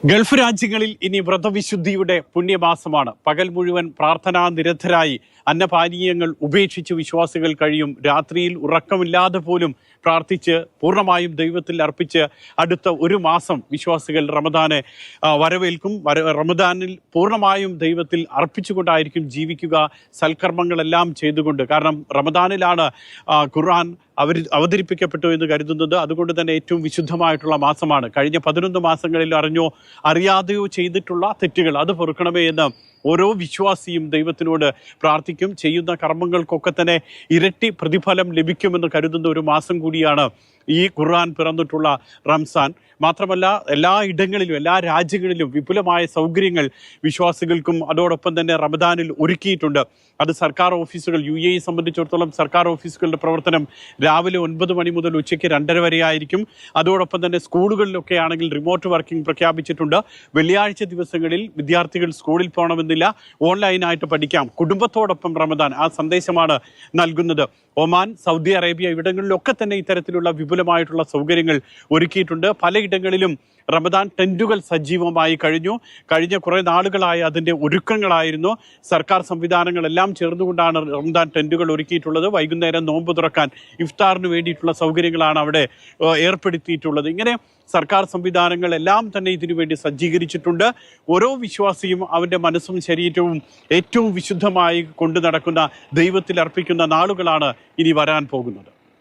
Gulf രാജ്യങ്ങളിൽ ഇനി വ്രതവിശുദ്ധിയുടെ പുണ്യമാസമാണ്. പകൽ മുഴുവൻ പ്രാർത്ഥനാ നിരതരായി അന്നപാനീയങ്ങൾ ഉപേക്ഷിച്ച് വിശ്വാസികൾ കഴിയും. രാത്രിയിൽ ഉറക്കമില്ലാതെ പോലും പ്രാർത്ഥിച്ച് പൂർണ്ണമായും ദൈവത്തിൽ അർപ്പിച്ച് അടുത്ത ഒരു മാസം വിശ്വാസികൾ റമദാനെ വരവേൽക്കും. റമദാനിൽ പൂർണ്ണമായും ദൈവത്തിൽ അർപ്പിച്ചുകൊണ്ടായിരിക്കും ജീവിക്കുക, സൽക്കർമ്മങ്ങളെല്ലാം ചെയ്തുകൊണ്ട്. കാരണം റമദാനിലാണ് ഖുർആൻ അവതരിപ്പിക്കപ്പെട്ടു എന്ന് കരുതുന്നത്. അതുകൊണ്ട് തന്നെ ഏറ്റവും വിശുദ്ധമായിട്ടുള്ള മാസമാണ്. കഴിഞ്ഞ 11 മാസങ്ങളിൽ അറിഞ്ഞോ അറിയാതെയോ ചെയ്തിട്ടുള്ള തെറ്റുകൾ അത് പൊറുക്കണമേ എന്ന് ഓരോ വിശ്വാസിയും ദൈവത്തിനോട് പ്രാർത്ഥിക്കും. ചെയ്യുന്ന കർമ്മങ്ങൾക്കൊക്കെ തന്നെ ഇരട്ടി പ്രതിഫലം ലഭിക്കുമെന്ന് കരുതുന്ന ഒരു മാസം കൂടിയാണ് ഈ ഖുർആൻ പിറന്നിട്ടുള്ള റംസാൻ. മാത്രമല്ല എല്ലാ ഇടങ്ങളിലും എല്ലാ രാജ്യങ്ങളിലും വിപുലമായ സൗകര്യങ്ങൾ വിശ്വാസികൾക്കും അതോടൊപ്പം തന്നെ റമദാനിൽ ഒരുക്കിയിട്ടുണ്ട്. അത് സർക്കാർ ഓഫീസുകൾ, UAE സംബന്ധിച്ചിടത്തോളം സർക്കാർ ഓഫീസുകളുടെ പ്രവർത്തനം രാവിലെ 9 മണി മുതൽ ഉച്ചയ്ക്ക് 2:30 വരെ ആയിരിക്കും. അതോടൊപ്പം തന്നെ സ്കൂളുകളിലൊക്കെ ആണെങ്കിൽ റിമോട്ട് വർക്കിംഗ് പ്രഖ്യാപിച്ചിട്ടുണ്ട്. വെള്ളിയാഴ്ച ദിവസങ്ങളിൽ വിദ്യാർത്ഥികൾ സ്കൂളിൽ പോകണമെന്നില്ല, ഓൺലൈനായിട്ട് പഠിക്കാം. കുടുംബത്തോടൊപ്പം റമദാൻ ആ സന്ദേശമാണ് നൽകുന്നത്. ഒമാൻ, സൗദി അറേബ്യ ഇവിടങ്ങളിലൊക്കെ തന്നെ ഇത്തരത്തിലുള്ള വിപുലമായിട്ടുള്ള സൗകര്യങ്ങൾ ഒരുക്കിയിട്ടുണ്ട്. പലയിടങ്ങളിലും റമദാൻ ടെൻറ്റുകൾ സജീവമായി കഴിഞ്ഞു. കഴിഞ്ഞ കുറേ നാളുകളായി അതിൻ്റെ ഒരുക്കങ്ങളായിരുന്നു. സർക്കാർ സംവിധാനങ്ങളെല്ലാം ചേർന്നുകൊണ്ടാണ് റമദാൻ ടെൻറ്റുകൾ ഒരുക്കിയിട്ടുള്ളത്. വൈകുന്നേരം നോമ്പ് തുറക്കാൻ ഇഫ്താറിന് വേണ്ടിയിട്ടുള്ള സൗകര്യങ്ങളാണ് അവിടെ ഏർപ്പെടുത്തിയിട്ടുള്ളത്. ഇങ്ങനെ സർക്കാർ സംവിധാനങ്ങളെല്ലാം തന്നെ ഇതിനു വേണ്ടി സജ്ജീകരിച്ചിട്ടുണ്ട്. ഓരോ വിശ്വാസിയും അവൻ്റെ മനസ്സും ശരീരവും ഏറ്റവും വിശുദ്ധമായി കൊണ്ടു നടക്കുന്ന, ദൈവത്തിൽ അർപ്പിക്കുന്ന നാളുകളാണ് ഇനി വരാൻ പോകുന്നത്.